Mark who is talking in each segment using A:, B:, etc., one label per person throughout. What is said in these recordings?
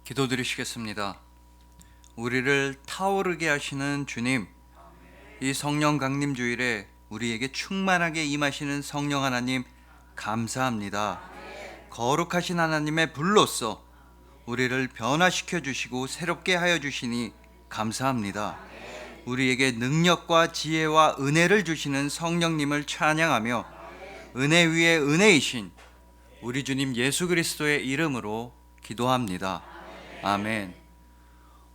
A: 기도드리시겠습니다. 우리를 타오르게 하시는 주님, 이 성령 강림 주일에 우리에게 충만하게 임하시는 성령 하나님 감사합니다. 거룩하신 하나님의 불로써 우리를 변화시켜 주시고 새롭게 하여 주시니 감사합니다. 우리에게 능력과 지혜와 은혜를 주시는 성령님을 찬양하며 은혜 위에 은혜이신 우리 주님 예수 그리스도의 이름으로 기도합니다. 아멘.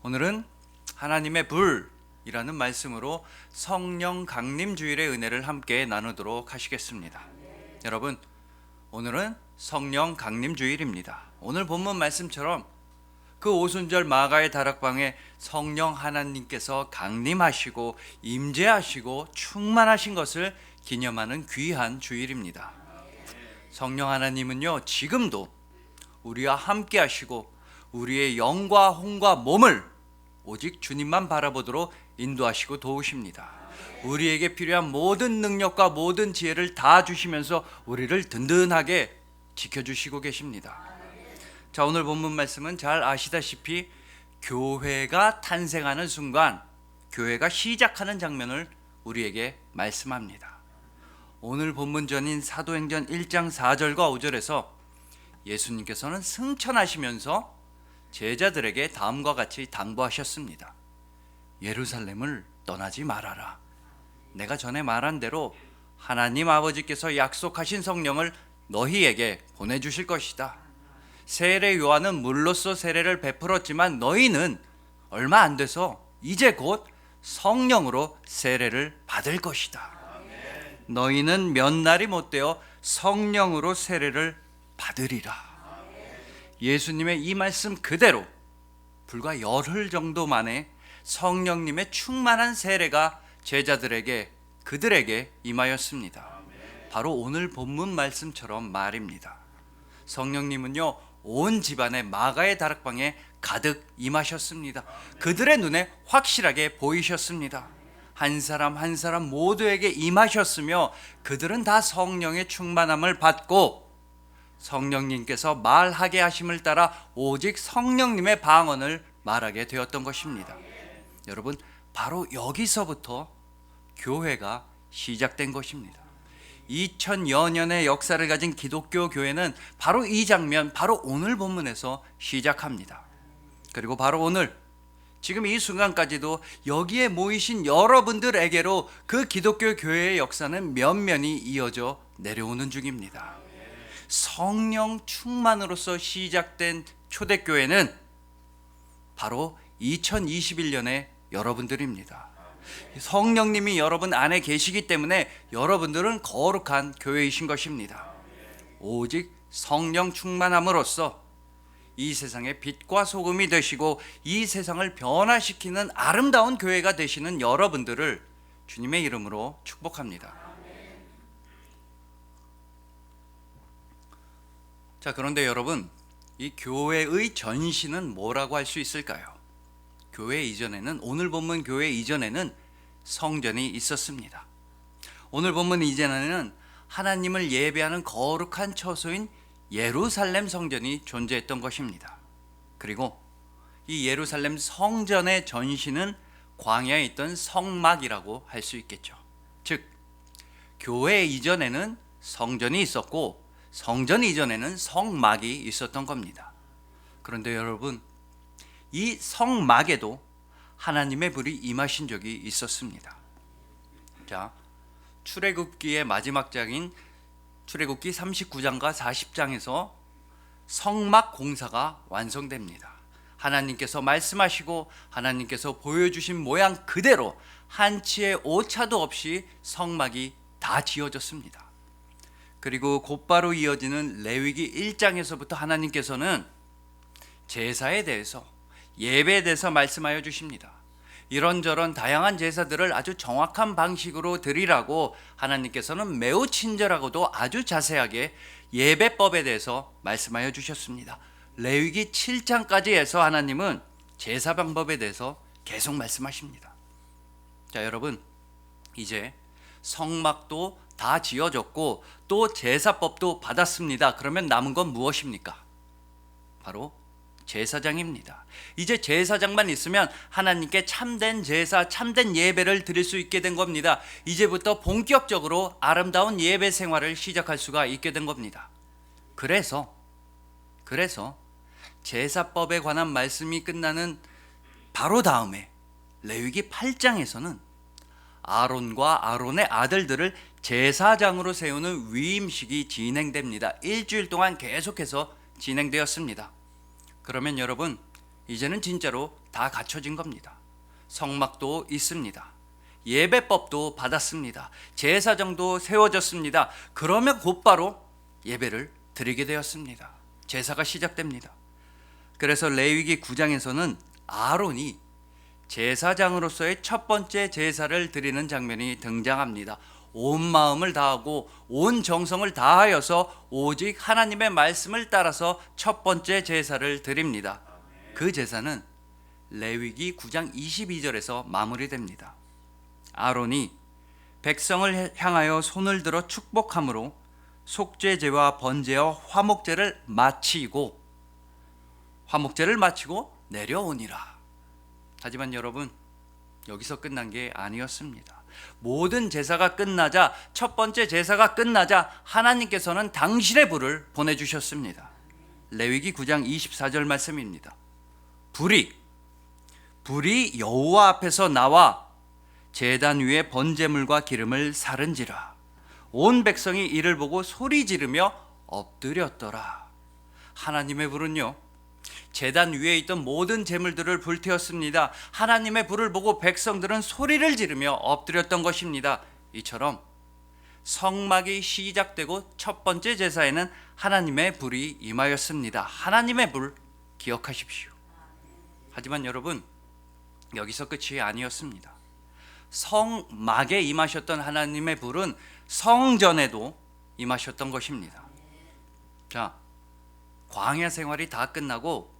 A: 오늘은 하나님의 불이라는 말씀으로 성령 강림 주일의 은혜를 함께 나누도록 하시겠습니다. 여러분, 오늘은 성령 강림 주일입니다. 오늘 본문 말씀처럼 그 오순절 마가의 다락방에 성령 하나님께서 강림하시고 임재하시고 충만하신 것을 기념하는 귀한 주일입니다. 성령 하나님은요, 지금도 우리와 함께 하시고 우리의 영과 혼과 몸을 오직 주님만 바라보도록 인도하시고 도우십니다. 우리에게 필요한 모든 능력과 모든 지혜를 다 주시면서 우리를 든든하게 지켜주시고 계십니다. 자, 오늘 본문 말씀은 잘 아시다시피 교회가 탄생하는 순간, 교회가 시작하는 장면을 우리에게 말씀합니다. 오늘 본문 전인 사도행전 1장 4절과 5절에서 예수님께서는 승천하시면서 제자들에게 다음과 같이 당부하셨습니다. 예루살렘을 떠나지 말아라. 내가 전에 말한 대로 하나님 아버지께서 약속하신 성령을 너희에게 보내주실 것이다. 세례 요한은 물로써 세례를 베풀었지만 너희는 얼마 안 돼서 이제 곧 성령으로 세례를 받을 것이다. 너희는 몇 날이 못 되어 성령으로 세례를 받으리라. 예수님의 이 말씀 그대로 불과 열흘 정도 만에 성령님의 충만한 세례가 제자들에게, 그들에게 임하였습니다. 바로 오늘 본문 말씀처럼 말입니다. 성령님은요, 온 집안에 마가의 다락방에 가득 임하셨습니다. 그들의 눈에 확실하게 보이셨습니다. 한 사람 한 사람 모두에게 임하셨으며 그들은 다 성령의 충만함을 받고 성령님께서 말하게 하심을 따라 오직 성령님의 방언을 말하게 되었던 것입니다. 여러분, 바로 여기서부터 교회가 시작된 것입니다. 2000여 년의 역사를 가진 기독교 교회는 바로 이 장면, 바로 오늘 본문에서 시작합니다. 그리고 바로 오늘, 지금 이 순간까지도 여기에 모이신 여러분들에게로 그 기독교 교회의 역사는 면면이 이어져 내려오는 중입니다. 성령 충만으로서 시작된 초대교회는 바로 2021년의 여러분들입니다. 성령님이 여러분 안에 계시기 때문에 여러분들은 거룩한 교회이신 것입니다. 오직 성령 충만함으로써 이 세상의 빛과 소금이 되시고 이 세상을 변화시키는 아름다운 교회가 되시는 여러분들을 주님의 이름으로 축복합니다. 자, 그런데 여러분, 이 교회의 전신은 뭐라고 할 수 있을까요? 교회 이전에는, 오늘 본문 교회 이전에는 성전이 있었습니다. 오늘 본문 이전에는 하나님을 예배하는 거룩한 처소인 예루살렘 성전이 존재했던 것입니다. 그리고 이 예루살렘 성전의 전신은 광야에 있던 성막이라고 할 수 있겠죠. 즉, 교회 이전에는 성전이 있었고 성전 이전에는 성막이 있었던 겁니다. 그런데 여러분, 이 성막에도 하나님의 불이 임하신 적이 있었습니다. 자, 출애굽기의 마지막 장인 출애굽기 39장과 40장에서 성막 공사가 완성됩니다. 하나님께서 말씀하시고 하나님께서 보여주신 모양 그대로 한 치의 오차도 없이 성막이 다 지어졌습니다. 그리고 곧바로 이어지는 레위기 1장에서부터 하나님께서는 제사에 대해서, 예배에 대해서 말씀하여 주십니다. 이런저런 다양한 제사들을 아주 정확한 방식으로 드리라고 하나님께서는 매우 친절하고도 아주 자세하게 예배법에 대해서 말씀하여 주셨습니다. 레위기 7장까지 해서 하나님은 제사 방법에 대해서 계속 말씀하십니다. 자, 여러분, 이제 성막도 다 지어졌고 또 제사법도 받았습니다. 그러면 남은 건 무엇입니까? 바로 제사장입니다. 이제 제사장만 있으면 하나님께 참된 제사, 참된 예배를 드릴 수 있게 된 겁니다. 이제부터 본격적으로 아름다운 예배 생활을 시작할 수가 있게 된 겁니다. 그래서 제사법에 관한 말씀이 끝나는 바로 다음에 레위기 8장에서는 아론과 아론의 아들들을 제사장으로 세우는 위임식이 진행됩니다. 일주일 동안 계속해서 진행되었습니다. 그러면 여러분, 이제는 진짜로 다 갖춰진 겁니다. 성막도 있습니다. 예배법도 받았습니다. 제사장도 세워졌습니다. 그러면 곧바로 예배를 드리게 되었습니다. 제사가 시작됩니다. 그래서 레위기 9장에서는 아론이 제사장으로서의 첫 번째 제사를 드리는 장면이 등장합니다. 온 마음을 다하고 온 정성을 다하여서 오직 하나님의 말씀을 따라서 첫 번째 제사를 드립니다. 그 제사는 레위기 9장 22절에서 마무리됩니다. 아론이 백성을 향하여 손을 들어 축복함으로 속죄제와 번제와 화목제를 마치고 내려오니라. 하지만 여러분, 여기서 끝난 게 아니었습니다. 모든 제사가 끝나자, 첫 번째 제사가 끝나자 하나님께서는 당신의 불을 보내주셨습니다. 레위기 9장 24절 말씀입니다. 불이 여호와 앞에서 나와 제단 위에 번제물과 기름을 사른지라. 온 백성이 이를 보고 소리 지르며 엎드렸더라. 하나님의 불은요, 제단 위에 있던 모든 제물들을 불태웠습니다. 하나님의 불을 보고 백성들은 소리를 지르며 엎드렸던 것입니다. 이처럼 성막이 시작되고 첫 번째 제사에는 하나님의 불이 임하였습니다. 하나님의 불 기억하십시오. 하지만 여러분, 여기서 끝이 아니었습니다. 성막에 임하셨던 하나님의 불은 성전에도 임하셨던 것입니다. 자, 광야 생활이 다 끝나고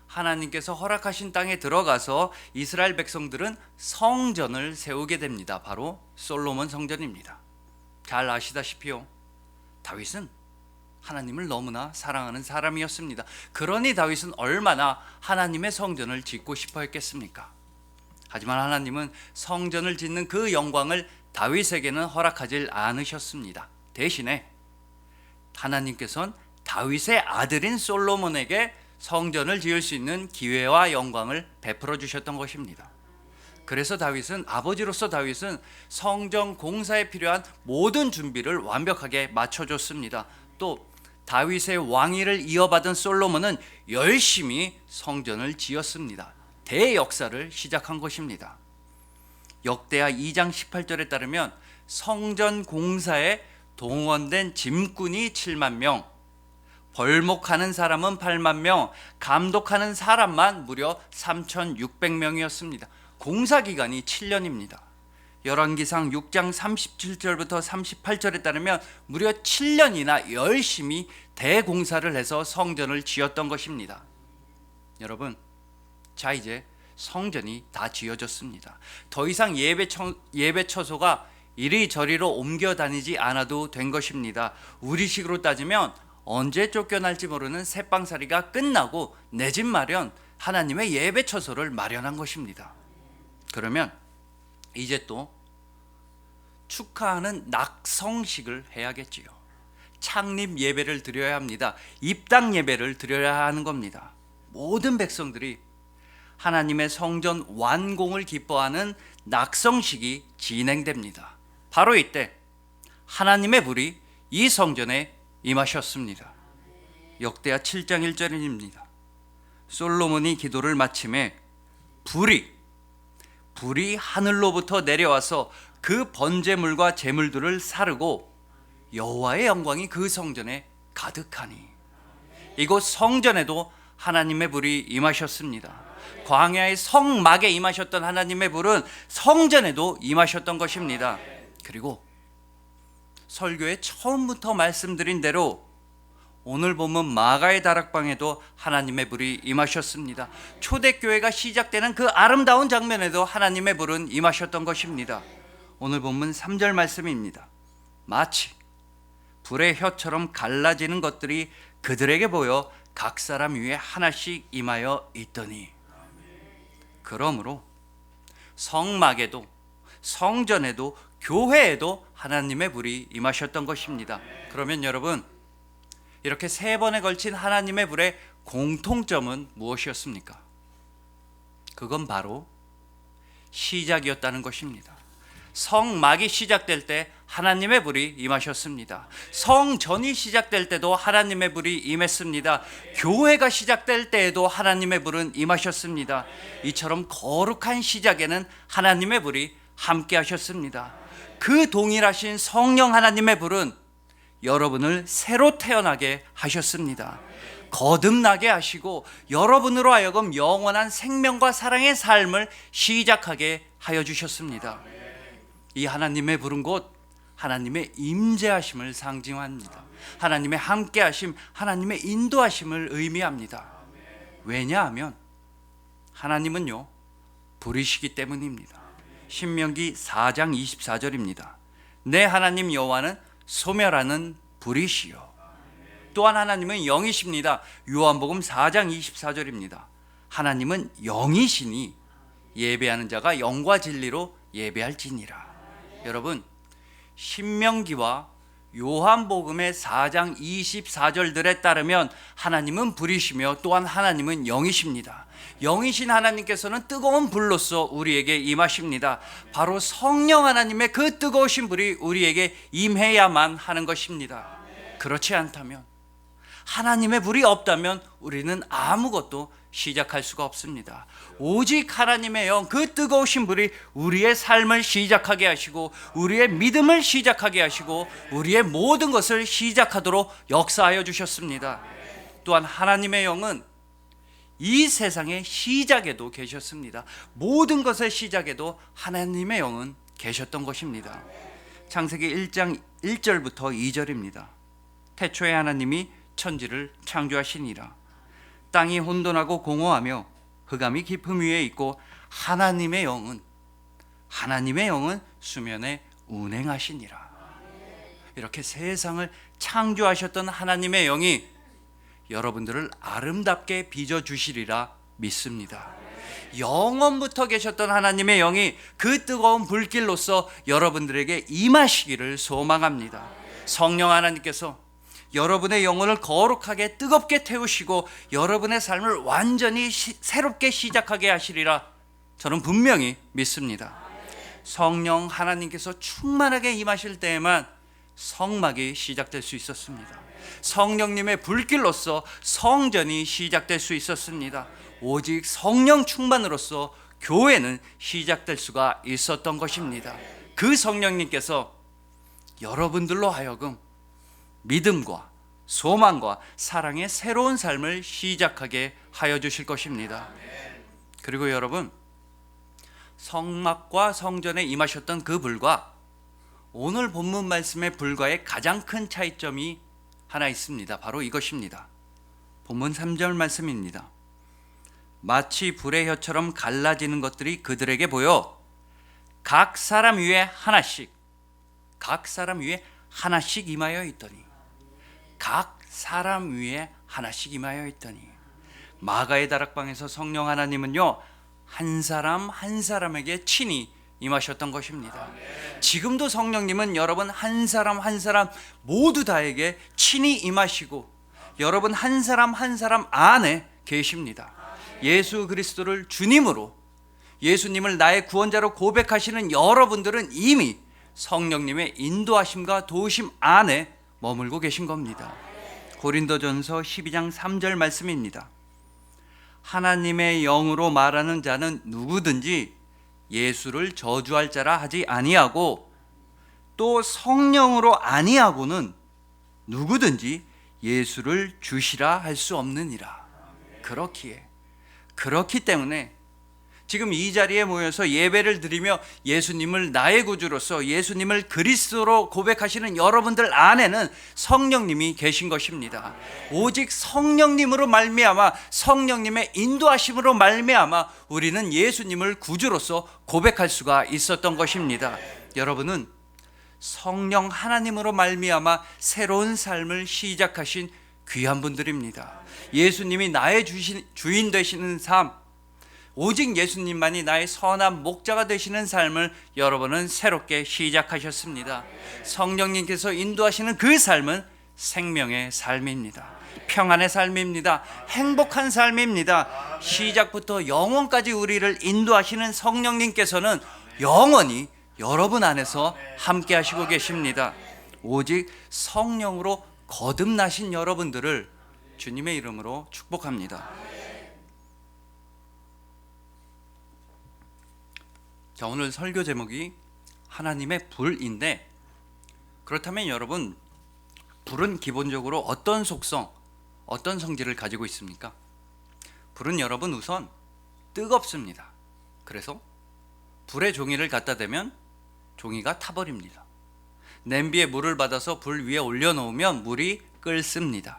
A: 하나님께서 허락하신 땅에 들어가서 이스라엘 백성들은 성전을 세우게 됩니다. 바로 솔로몬 성전입니다. 잘 아시다시피요, 다윗은 하나님을 너무나 사랑하는 사람이었습니다. 그러니 다윗은 얼마나 하나님의 성전을 짓고 싶어 했겠습니까? 하지만 하나님은 성전을 짓는 그 영광을 다윗에게는 허락하지 않으셨습니다. 대신에 하나님께서는 다윗의 아들인 솔로몬에게 성전을 지을 수 있는 기회와 영광을 베풀어 주셨던 것입니다. 그래서 아버지로서 다윗은 성전 공사에 필요한 모든 준비를 완벽하게 맞춰줬습니다. 또 다윗의 왕위를 이어받은 솔로몬은 열심히 성전을 지었습니다. 대역사를 시작한 것입니다. 역대하 2장 18절에 따르면 성전 공사에 동원된 짐꾼이 7만 명, 벌목하는 사람은 8만 명, 감독하는 사람만 무려 3,600명이었습니다. 공사 기간이 7년입니다. 열왕기상 6장 37절부터 38절에 따르면 무려 7년이나 열심히 대공사를 해서 성전을 지었던 것입니다. 여러분, 자, 이제 성전이 다 지어졌습니다. 더 이상 예배 처소가 이리저리로 옮겨 다니지 않아도 된 것입니다. 우리식으로 따지면 언제 쫓겨날지 모르는 새빵살이가 끝나고 내 집 마련, 하나님의 예배 처소를 마련한 것입니다. 그러면 이제 또 축하하는 낙성식을 해야겠지요. 창립 예배를 드려야 합니다. 입당 예배를 드려야 하는 겁니다. 모든 백성들이 하나님의 성전 완공을 기뻐하는 낙성식이 진행됩니다. 바로 이때 하나님의 불이 이 성전에 임하셨습니다. 역대하 7장 1절입니다. 솔로몬이 기도를 마침에 불이 하늘로부터 내려와서 그 번제물과 제물들을 사르고 여호와의 영광이 그 성전에 가득하니. 이곳 성전에도 하나님의 불이 임하셨습니다. 광야의 성막에 임하셨던 하나님의 불은 성전에도 임하셨던 것입니다. 그리고 설교에 처음부터 말씀드린 대로 오늘 본문 마가의 다락방에도 하나님의 불이 임하셨습니다. 초대교회가 시작되는 그 아름다운 장면에도 하나님의 불은 임하셨던 것입니다. 오늘 본문 3절 말씀입니다. 마치 불의 혀처럼 갈라지는 것들이 그들에게 보여 각 사람 위에 하나씩 임하여 있더니. 그러므로 성막에도 성전에도 교회에도 하나님의 불이 임하셨던 것입니다. 그러면 여러분, 이렇게 세 번에 걸친 하나님의 불의 공통점은 무엇이었습니까? 그건 바로 시작이었다는 것입니다. 성막이 시작될 때 하나님의 불이 임하셨습니다. 성전이 시작될 때도 하나님의 불이 임했습니다. 교회가 시작될 때에도 하나님의 불은 임하셨습니다. 이처럼 거룩한 시작에는 하나님의 불이 함께 하셨습니다. 그 동일하신 성령 하나님의 불은 여러분을 새로 태어나게 하셨습니다. 거듭나게 하시고 여러분으로 하여금 영원한 생명과 사랑의 삶을 시작하게 하여 주셨습니다. 이 하나님의 불은 곧 하나님의 임재하심을 상징합니다. 하나님의 함께하심, 하나님의 인도하심을 의미합니다. 왜냐하면 하나님은요, 불이시기 때문입니다. 신명기 4장 24절입니다. 내 하나님 여호와는 소멸하는 불이시요. 또한 하나님은 영이십니다. 요한복음 4장 24절입니다. 하나님은 영이시니 예배하는 자가 영과 진리로 예배할지니라. 여러분, 신명기와 요한복음의 4장 24절들에 따르면 하나님은 불이시며 또한 하나님은 영이십니다. 영이신 하나님께서는 뜨거운 불로서 우리에게 임하십니다. 바로 성령 하나님의 그 뜨거우신 불이 우리에게 임해야만 하는 것입니다. 그렇지 않다면, 하나님의 불이 없다면 우리는 아무것도 시작할 수가 없습니다. 오직 하나님의 영, 그 뜨거우신 불이 우리의 삶을 시작하게 하시고 우리의 믿음을 시작하게 하시고 우리의 모든 것을 시작하도록 역사하여 주셨습니다. 또한 하나님의 영은 이 세상의 시작에도 계셨습니다. 모든 것의 시작에도 하나님의 영은 계셨던 것입니다. 창세기 1장 1절부터 2절입니다. 태초에 하나님이 천지를 창조하시니라. 땅이 혼돈하고 공허하며 흑암이 깊음 위에 있고 하나님의 영은 수면에 운행하시니라. 이렇게 세상을 창조하셨던 하나님의 영이 여러분들을 아름답게 빚어주시리라 믿습니다. 영원부터 계셨던 하나님의 영이 그 뜨거운 불길로서 여러분들에게 임하시기를 소망합니다. 성령 하나님께서 여러분의 영혼을 거룩하게 뜨겁게 태우시고 여러분의 삶을 완전히 새롭게 시작하게 하시리라 저는 분명히 믿습니다. 성령 하나님께서 충만하게 임하실 때에만 성막이 시작될 수 있었습니다. 성령님의 불길로서 성전이 시작될 수 있었습니다. 오직 성령 충만으로서 교회는 시작될 수가 있었던 것입니다. 그 성령님께서 여러분들로 하여금 믿음과 소망과 사랑의 새로운 삶을 시작하게 하여 주실 것입니다. 그리고 여러분, 성막과 성전에 임하셨던 그 불과 오늘 본문 말씀의 불과의 가장 큰 차이점이 하나 있습니다. 바로 이것입니다. 본문 3절 말씀입니다. 마치 불의 혀처럼 갈라지는 것들이 그들에게 보여 각 사람 위에 하나씩 임하여 있더니, 각 사람 위에 하나씩 임하여 있더니, 마가의 다락방에서 성령 하나님은요, 한 사람 한 사람에게 친히 임하셨던 것입니다. 지금도 성령님은 여러분 한 사람 한 사람 모두 다에게 친히 임하시고 여러분 한 사람 한 사람 안에 계십니다. 예수 그리스도를 주님으로, 예수님을 나의 구원자로 고백하시는 여러분들은 이미 성령님의 인도하심과 도우심 안에 머물고 계신 겁니다. 고린도전서 12장 3절 말씀입니다. 하나님의 영으로 말하는 자는 누구든지 예수를 저주할 자라 하지 아니하고 또 성령으로 아니하고는 누구든지 예수를 주시라 할 수 없느니라. 그렇기 때문에 지금 이 자리에 모여서 예배를 드리며 예수님을 나의 구주로서, 예수님을 그리스도로 고백하시는 여러분들 안에는 성령님이 계신 것입니다. 오직 성령님으로 말미암아, 성령님의 인도하심으로 말미암아 우리는 예수님을 구주로서 고백할 수가 있었던 것입니다. 여러분은 성령 하나님으로 말미암아 새로운 삶을 시작하신 귀한 분들입니다. 예수님이 나의 주인 되시는 삶, 오직 예수님만이 나의 선한 목자가 되시는 삶을 여러분은 새롭게 시작하셨습니다. 성령님께서 인도하시는 그 삶은 생명의 삶입니다. 평안의 삶입니다. 행복한 삶입니다. 시작부터 영원까지 우리를 인도하시는 성령님께서는 영원히 여러분 안에서 함께 하시고 계십니다. 오직 성령으로 거듭나신 여러분들을 주님의 이름으로 축복합니다. 자, 오늘 설교 제목이 하나님의 불인데, 그렇다면 여러분, 불은 기본적으로 어떤 속성, 어떤 성질을 가지고 있습니까? 불은 여러분 우선 뜨겁습니다. 그래서 불에 종이를 갖다 대면 종이가 타버립니다. 냄비에 물을 받아서 불 위에 올려놓으면 물이 끓습니다.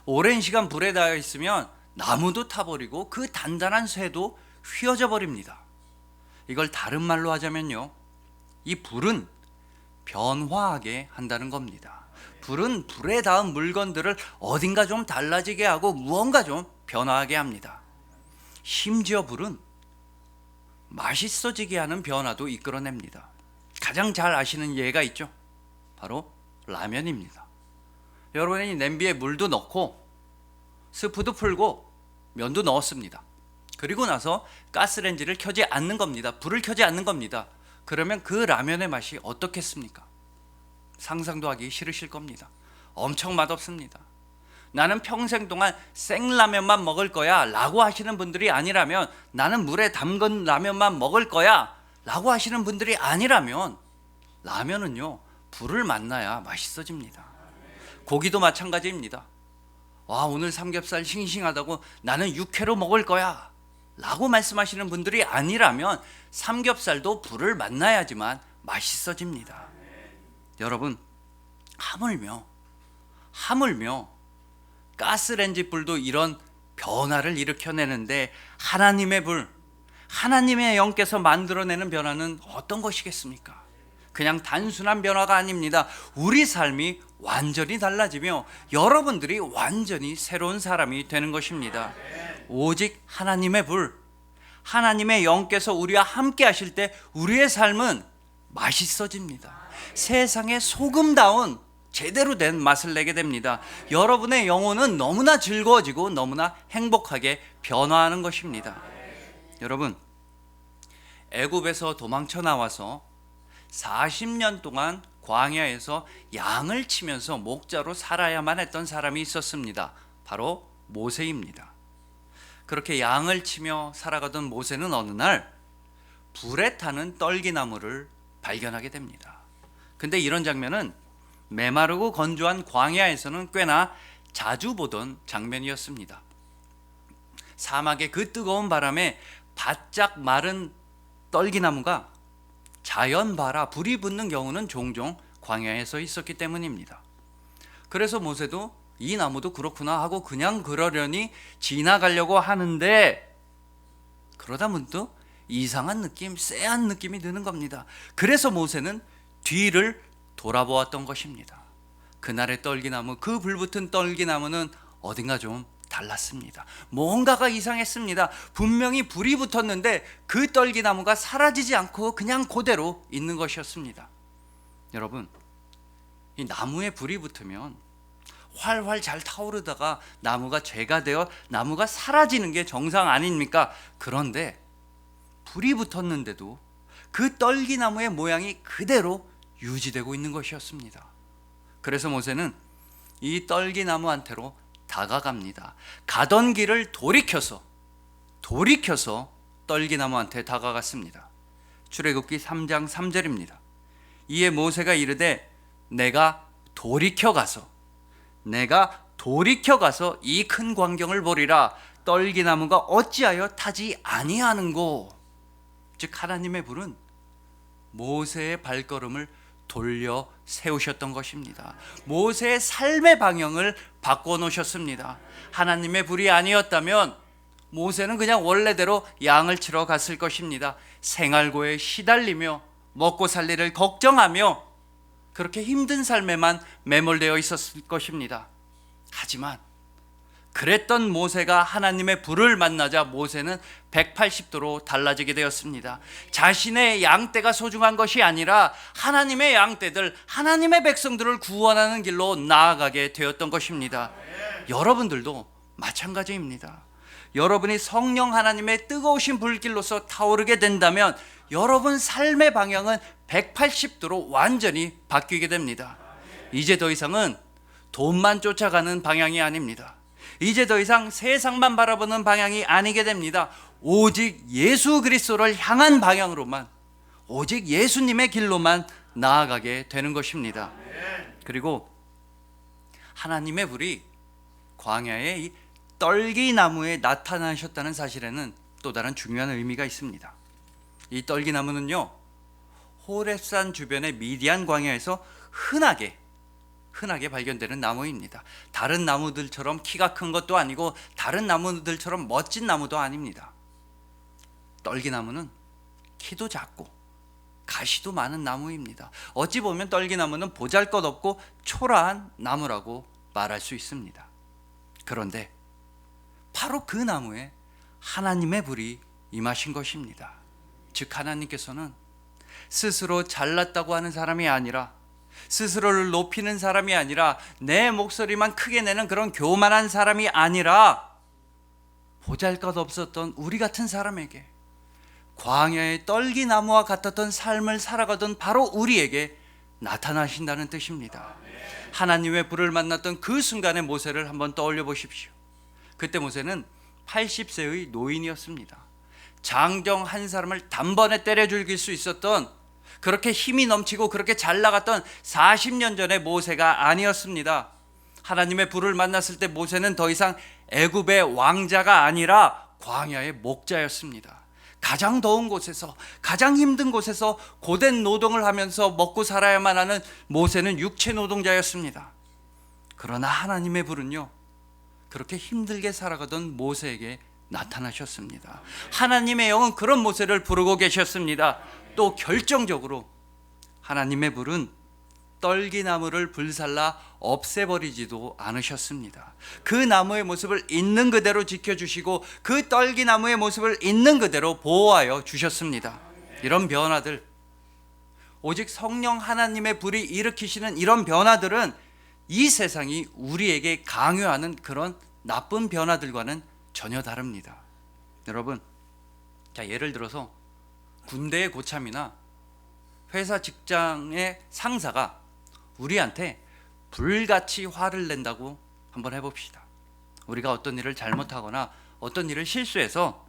A: 오랜 시간 불에 닿아 있으면 나무도 타버리고 그 단단한 쇠도 휘어져 버립니다. 이걸 다른 말로 하자면요, 이 불은 변화하게 한다는 겁니다. 불은 불에 닿은 물건들을 어딘가 좀 달라지게 하고 무언가 좀 변화하게 합니다. 심지어 불은 맛있어지게 하는 변화도 이끌어냅니다. 가장 잘 아시는 예가 있죠. 바로 라면입니다. 여러분이 냄비에 물도 넣고 스프도 풀고 면도 넣었습니다. 그리고 나서 가스레인지를 켜지 않는 겁니다. 불을 켜지 않는 겁니다. 그러면 그 라면의 맛이 어떻겠습니까? 상상도 하기 싫으실 겁니다. 엄청 맛없습니다. 나는 평생 동안 생라면만 먹을 거야 라고 하시는 분들이 아니라면, 나는 물에 담근 라면만 먹을 거야 라고 하시는 분들이 아니라면, 라면은요, 불을 만나야 맛있어집니다. 고기도 마찬가지입니다. 와, 오늘 삼겹살 싱싱하다고 나는 육회로 먹을 거야 라고 말씀하시는 분들이 아니라면, 삼겹살도 불을 만나야지만 맛있어집니다. 여러분, 하물며 가스레인지 불도 이런 변화를 일으켜내는데, 하나님의 불, 하나님의 영께서 만들어내는 변화는 어떤 것이겠습니까? 그냥 단순한 변화가 아닙니다. 우리 삶이 완전히 달라지며 여러분들이 완전히 새로운 사람이 되는 것입니다. 오직 하나님의 불, 하나님의 영께서 우리와 함께 하실 때 우리의 삶은 맛있어집니다. 세상의 소금다운 제대로 된 맛을 내게 됩니다. 여러분의 영혼은 너무나 즐거워지고 너무나 행복하게 변화하는 것입니다. 여러분, 애굽에서 도망쳐 나와서 40년 동안 광야에서 양을 치면서 목자로 살아야만 했던 사람이 있었습니다. 바로 모세입니다. 그렇게 양을 치며 살아가던 모세는 어느 날 불에 타는 떨기나무를 발견하게 됩니다. 근데 이런 장면은 메마르고 건조한 광야에서는 꽤나 자주 보던 장면이었습니다. 사막의 그 뜨거운 바람에 바짝 마른 떨기나무가 자연 발아 불이 붙는 경우는 종종 광야에서 있었기 때문입니다. 그래서 모세도 이 나무도 그렇구나 하고 그냥 그러려니 지나가려고 하는데, 그러다 문득 이상한 느낌, 쎄한 느낌이 드는 겁니다. 그래서 모세는 뒤를 돌아보았던 것입니다. 그날의 떨기나무, 그 불붙은 떨기나무는 어딘가 좀 달랐습니다. 뭔가가 이상했습니다. 분명히 불이 붙었는데 그 떨기나무가 사라지지 않고 그냥 그대로 있는 것이었습니다. 여러분, 이 나무에 불이 붙으면 활활 잘 타오르다가 나무가 죄가 되어 나무가 사라지는 게 정상 아닙니까? 그런데 불이 붙었는데도 그 떨기나무의 모양이 그대로 유지되고 있는 것이었습니다. 그래서 모세는 이 떨기나무한테로 다가갑니다. 가던 길을 돌이켜서 떨기나무한테 다가갔습니다. 출애굽기 3장 3절입니다. 이에 모세가 이르되 내가 돌이켜 가서 이 큰 광경을 보리라. 떨기나무가 어찌하여 타지 아니하는고. 즉 하나님의 불은 모세의 발걸음을 돌려 세우셨던 것입니다. 모세의 삶의 방향을 바꿔놓으셨습니다. 하나님의 불이 아니었다면 모세는 그냥 원래대로 양을 치러 갔을 것입니다. 생활고에 시달리며 먹고 살 일을 걱정하며 그렇게 힘든 삶에만 매몰되어 있었을 것입니다. 하지만 그랬던 모세가 하나님의 불을 만나자 모세는 180도로 달라지게 되었습니다. 자신의 양떼가 소중한 것이 아니라 하나님의 양떼들, 하나님의 백성들을 구원하는 길로 나아가게 되었던 것입니다. 여러분들도 마찬가지입니다. 여러분이 성령 하나님의 뜨거우신 불길로서 타오르게 된다면 여러분 삶의 방향은 180도로 완전히 바뀌게 됩니다. 이제 더 이상은 돈만 쫓아가는 방향이 아닙니다. 이제 더 이상 세상만 바라보는 방향이 아니게 됩니다. 오직 예수 그리스도를 향한 방향으로만, 오직 예수님의 길로만 나아가게 되는 것입니다. 그리고 하나님의 불이 광야의 이 떨기나무에 나타나셨다는 사실에는 또 다른 중요한 의미가 있습니다. 이 떨기나무는요, 호렙산 주변의 미디안 광야에서 흔하게 발견되는 나무입니다. 다른 나무들처럼 키가 큰 것도 아니고 다른 나무들처럼 멋진 나무도 아닙니다. 떨기나무는 키도 작고 가시도 많은 나무입니다. 어찌 보면 떨기나무는 보잘것없고 초라한 나무라고 말할 수 있습니다. 그런데 바로 그 나무에 하나님의 불이 임하신 것입니다. 즉 하나님께서는 스스로 잘났다고 하는 사람이 아니라, 스스로를 높이는 사람이 아니라, 내 목소리만 크게 내는 그런 교만한 사람이 아니라 보잘것없었던 우리 같은 사람에게, 광야의 떨기나무와 같았던 삶을 살아가던 바로 우리에게 나타나신다는 뜻입니다. 하나님의 불을 만났던 그 순간의 모세를 한번 떠올려 보십시오. 그때 모세는 80세의 노인이었습니다. 장정 한 사람을 단번에 때려 죽일 수 있었던, 그렇게 힘이 넘치고 그렇게 잘 나갔던 40년 전의 모세가 아니었습니다. 하나님의 불을 만났을 때 모세는 더 이상 애굽의 왕자가 아니라 광야의 목자였습니다. 가장 더운 곳에서, 가장 힘든 곳에서 고된 노동을 하면서 먹고 살아야만 하는 모세는 육체 노동자였습니다. 그러나 하나님의 불은요, 그렇게 힘들게 살아가던 모세에게 나타나셨습니다. 하나님의 영은 그런 모세를 부르고 계셨습니다. 또 결정적으로 하나님의 불은 떨기나무를 불살라 없애버리지도 않으셨습니다. 그 나무의 모습을 있는 그대로 지켜주시고 그 떨기나무의 모습을 있는 그대로 보호하여 주셨습니다. 이런 변화들, 오직 성령 하나님의 불이 일으키시는 이런 변화들은 이 세상이 우리에게 강요하는 그런 나쁜 변화들과는 전혀 다릅니다. 여러분, 자, 예를 들어서 군대의 고참이나 회사 직장의 상사가 우리한테 불같이 화를 낸다고 한번 해봅시다. 우리가 어떤 일을 잘못하거나 어떤 일을 실수해서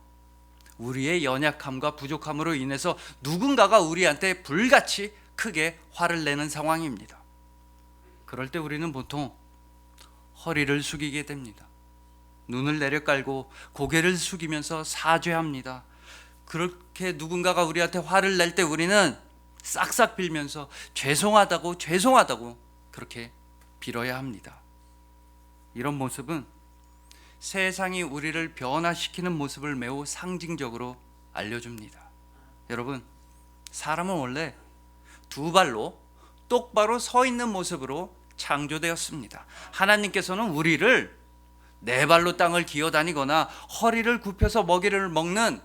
A: 우리의 연약함과 부족함으로 인해서 누군가가 우리한테 불같이 크게 화를 내는 상황입니다. 그럴 때 우리는 보통 허리를 숙이게 됩니다. 눈을 내려깔고 고개를 숙이면서 사죄합니다. 그렇게 누군가가 우리한테 화를 낼 때 우리는 싹싹 빌면서 죄송하다고 그렇게 빌어야 합니다. 이런 모습은 세상이 우리를 변화시키는 모습을 매우 상징적으로 알려줍니다. 여러분, 사람은 원래 두 발로 똑바로 서 있는 모습으로 창조되었습니다. 하나님께서는 우리를 네 발로 땅을 기어다니거나 허리를 굽혀서 먹이를 먹는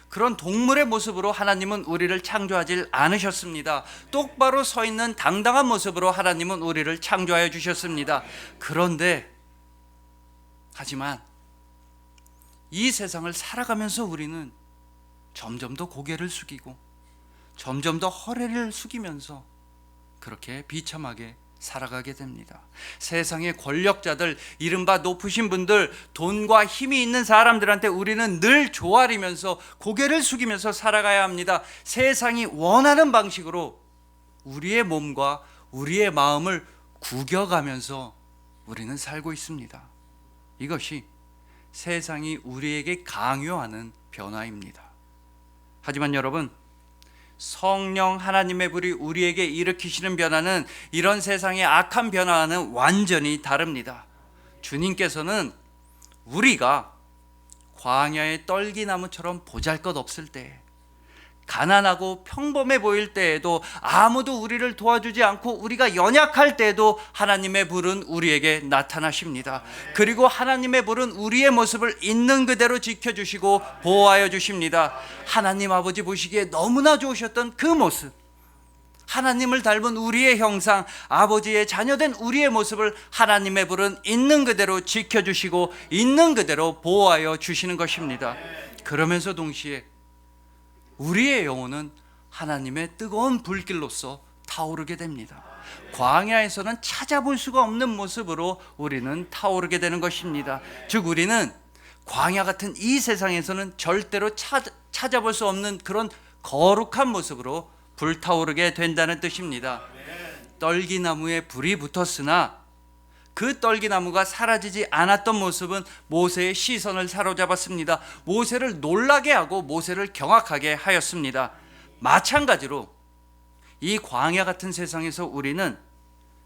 A: 그런 동물의 모습으로 하나님은 우리를 창조하지 않으셨습니다. 똑바로 서 있는 당당한 모습으로 하나님은 우리를 창조하여 주셨습니다. 그런데 하지만 이 세상을 살아가면서 우리는 점점 더 고개를 숙이고 점점 더 허리를 숙이면서 그렇게 비참하게 살아가게 됩니다. 세상의 권력자들, 이른바 높으신 분들, 돈과 힘이 있는 사람들한테 우리는 늘 조아리면서 고개를 숙이면서 살아가야 합니다. 세상이 원하는 방식으로 우리의 몸과 우리의 마음을 구겨가면서 우리는 살고 있습니다. 이것이 세상이 우리에게 강요하는 변화입니다. 하지만 여러분, 성령 하나님의 불이 우리에게 일으키시는 변화는 이런 세상의 악한 변화와는 완전히 다릅니다. 주님께서는 우리가 광야의 떨기나무처럼 보잘것없을 때, 가난하고 평범해 보일 때에도 아무도 우리를 도와주지 않고 우리가 연약할 때에도 하나님의 불은 우리에게 나타나십니다. 그리고 하나님의 불은 우리의 모습을 있는 그대로 지켜주시고 보호하여 주십니다. 하나님 아버지 보시기에 너무나 좋으셨던 그 모습, 하나님을 닮은 우리의 형상, 아버지의 자녀된 우리의 모습을 하나님의 불은 있는 그대로 지켜주시고 있는 그대로 보호하여 주시는 것입니다. 그러면서 동시에 우리의 영혼은 하나님의 뜨거운 불길로서 타오르게 됩니다. 광야에서는 찾아볼 수가 없는 모습으로 우리는 타오르게 되는 것입니다. 즉 우리는 광야 같은 이 세상에서는 절대로 찾아볼 수 없는 그런 거룩한 모습으로 불타오르게 된다는 뜻입니다. 떨기나무에 불이 붙었으나 그 떨기나무가 사라지지 않았던 모습은 모세의 시선을 사로잡았습니다. 모세를 놀라게 하고 모세를 경악하게 하였습니다. 마찬가지로 이 광야 같은 세상에서 우리는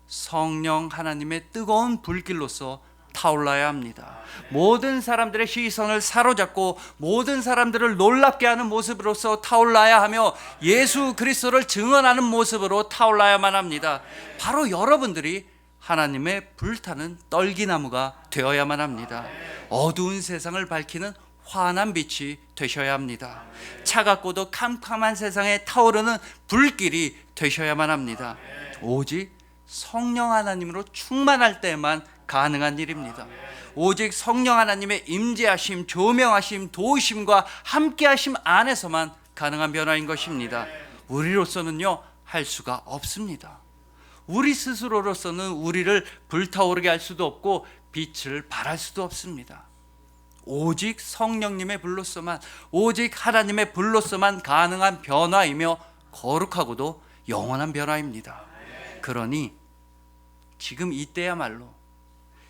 A: 성령 하나님의 뜨거운 불길로서 타올라야 합니다. 모든 사람들의 시선을 사로잡고 모든 사람들을 놀랍게 하는 모습으로서 타올라야 하며 예수 그리스도를 증언하는 모습으로 타올라야만 합니다. 바로 여러분들이 하나님의 불타는 떨기나무가 되어야만 합니다. 어두운 세상을 밝히는 환한 빛이 되셔야 합니다. 차갑고도 캄캄한 세상에 타오르는 불길이 되셔야만 합니다. 오직 성령 하나님으로 충만할 때만 가능한 일입니다. 오직 성령 하나님의 임재하심, 조명하심, 도우심과 함께하심 안에서만 가능한 변화인 것입니다. 우리로서는요 할 수가 없습니다. 우리 스스로로서는 우리를 불타오르게 할 수도 없고 빛을 발할 수도 없습니다. 오직 성령님의 불로서만, 오직 하나님의 불로서만 가능한 변화이며 거룩하고도 영원한 변화입니다. 그러니 지금 이때야말로,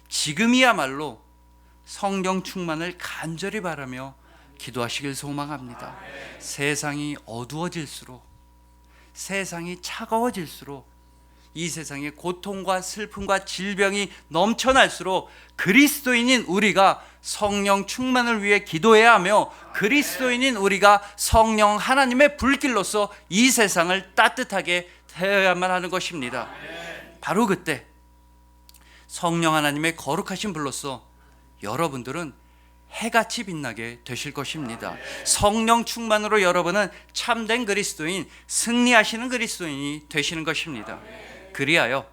A: 지금이야말로 성령 충만을 간절히 바라며 기도하시길 소망합니다. 세상이 어두워질수록, 세상이 차가워질수록, 이 세상에 고통과 슬픔과 질병이 넘쳐날수록 그리스도인인 우리가 성령 충만을 위해 기도해야 하며 그리스도인인 우리가 성령 하나님의 불길로서 이 세상을 따뜻하게 태워야만 하는 것입니다. 바로 그때 성령 하나님의 거룩하신 불로서 여러분들은 해같이 빛나게 되실 것입니다. 성령 충만으로 여러분은 참된 그리스도인, 승리하시는 그리스도인이 되시는 것입니다. 그리하여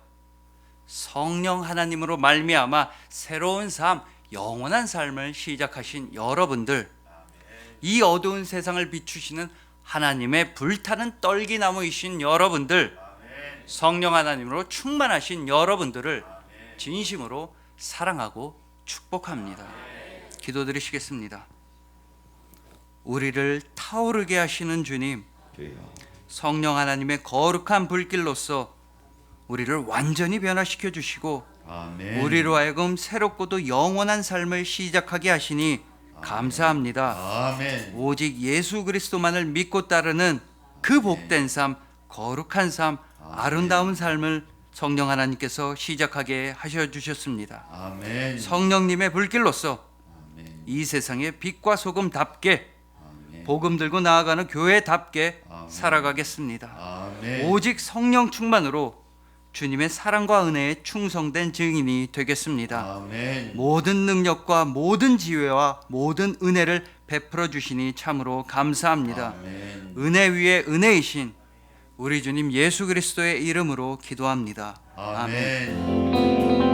A: 성령 하나님으로 말미암아 새로운 삶, 영원한 삶을 시작하신 여러분들, 이 어두운 세상을 비추시는 하나님의 불타는 떨기나무이신 여러분들, 성령 하나님으로 충만하신 여러분들을 진심으로 사랑하고 축복합니다. 기도드리시겠습니다. 우리를 타오르게 하시는 주님, 성령 하나님의 거룩한 불길로서 우리를 완전히 변화시켜 주시고
B: 아멘.
A: 우리로 하여금 새롭고도 영원한 삶을 시작하게 하시니 감사합니다.
B: 아멘.
A: 오직 예수 그리스도만을 믿고 따르는 그 복된 삶, 거룩한 삶, 아름다운 삶을 성령 하나님께서 시작하게 하셔 주셨습니다.
B: 아멘.
A: 성령님의 불길로서
B: 아멘.
A: 이 세상의 빛과 소금답게
B: 아멘.
A: 복음 들고 나아가는 교회답게
B: 아멘.
A: 살아가겠습니다.
B: 아멘.
A: 오직 성령 충만으로 주님의 사랑과 은혜에 충성된 증인이 되겠습니다.
B: 아멘.
A: 모든 능력과 모든 지혜와 모든 은혜를 베풀어 주시니 참으로 감사합니다.
B: 아멘.
A: 은혜 위에 은혜이신 우리 주님 예수 그리스도의 이름으로 기도합니다.
B: 아멘.